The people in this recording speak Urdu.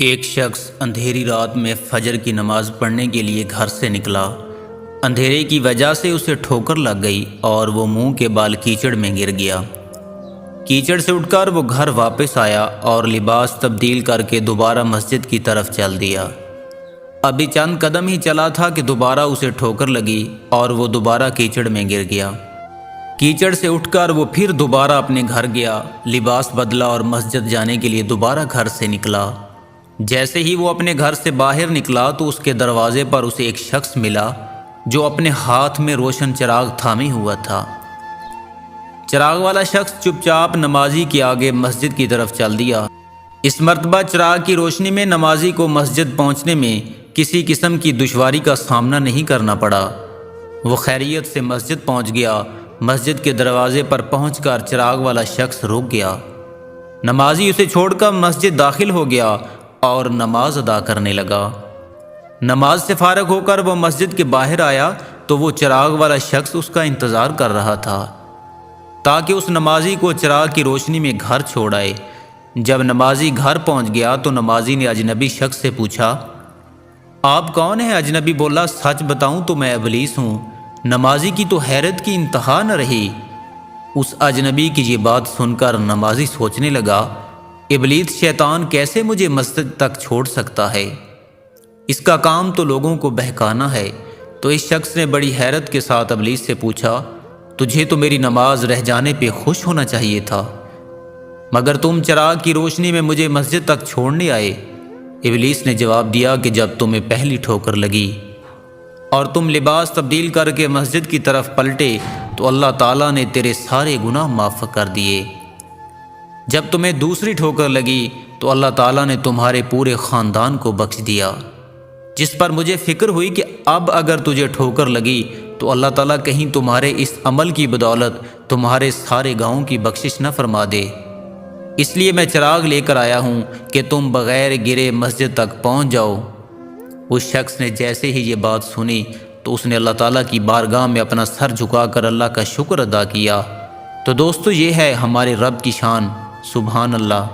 ایک شخص اندھیری رات میں فجر کی نماز پڑھنے کے لیے گھر سے نکلا۔ اندھیرے کی وجہ سے اسے ٹھوکر لگ گئی اور وہ منہ کے بال کیچڑ میں گر گیا۔ کیچڑ سے اٹھ کر وہ گھر واپس آیا اور لباس تبدیل کر کے دوبارہ مسجد کی طرف چل دیا۔ ابھی چند قدم ہی چلا تھا کہ دوبارہ اسے ٹھوکر لگی اور وہ دوبارہ کیچڑ میں گر گیا۔ کیچڑ سے اٹھ کر وہ پھر دوبارہ اپنے گھر گیا، لباس بدلا اور مسجد جانے کے لیے دوبارہ گھر سے نکلا۔ جیسے ہی وہ اپنے گھر سے باہر نکلا تو اس کے دروازے پر اسے ایک شخص ملا جو اپنے ہاتھ میں روشن چراغ تھامے ہوا تھا۔ چراغ والا شخص چپ چاپ نمازی کے آگے مسجد کی طرف چل دیا۔ اس مرتبہ چراغ کی روشنی میں نمازی کو مسجد پہنچنے میں کسی قسم کی دشواری کا سامنا نہیں کرنا پڑا۔ وہ خیریت سے مسجد پہنچ گیا۔ مسجد کے دروازے پر پہنچ کر چراغ والا شخص رک گیا۔ نمازی اسے چھوڑ کر مسجد داخل ہو گیا اور نماز ادا کرنے لگا۔ نماز سے فارغ ہو کر وہ مسجد کے باہر آیا تو وہ چراغ والا شخص اس کا انتظار کر رہا تھا تاکہ اس نمازی کو چراغ کی روشنی میں گھر چھوڑ آئے۔ جب نمازی گھر پہنچ گیا تو نمازی نے اجنبی شخص سے پوچھا، آپ کون ہیں؟ اجنبی بولا، سچ بتاؤں تو میں ابلیس ہوں۔ نمازی کی تو حیرت کی انتہا نہ رہی۔ اس اجنبی کی یہ بات سن کر نمازی سوچنے لگا، ابلیس شیطان کیسے مجھے مسجد تک چھوڑ سکتا ہے؟ اس کا کام تو لوگوں کو بہکانا ہے۔ تو اس شخص نے بڑی حیرت کے ساتھ ابلیس سے پوچھا، تجھے تو میری نماز رہ جانے پہ خوش ہونا چاہیے تھا، مگر تم چراغ کی روشنی میں مجھے مسجد تک چھوڑنے آئے۔ ابلیس نے جواب دیا کہ جب تمہیں پہلی ٹھوکر لگی اور تم لباس تبدیل کر کے مسجد کی طرف پلٹے تو اللہ تعالیٰ نے تیرے سارے گناہ معاف کر دیے۔ جب تمہیں دوسری ٹھوکر لگی تو اللہ تعالیٰ نے تمہارے پورے خاندان کو بخش دیا، جس پر مجھے فکر ہوئی کہ اب اگر تجھے ٹھوکر لگی تو اللہ تعالیٰ کہیں تمہارے اس عمل کی بدولت تمہارے سارے گاؤں کی بخشش نہ فرما دے۔ اس لیے میں چراغ لے کر آیا ہوں کہ تم بغیر گرے مسجد تک پہنچ جاؤ۔ اس شخص نے جیسے ہی یہ بات سنی تو اس نے اللہ تعالیٰ کی بارگاہ میں اپنا سر جھکا کر اللہ کا شکر ادا کیا۔ تو دوستو، یہ ہے ہمارے رب کی شان۔ سبحان اللہ۔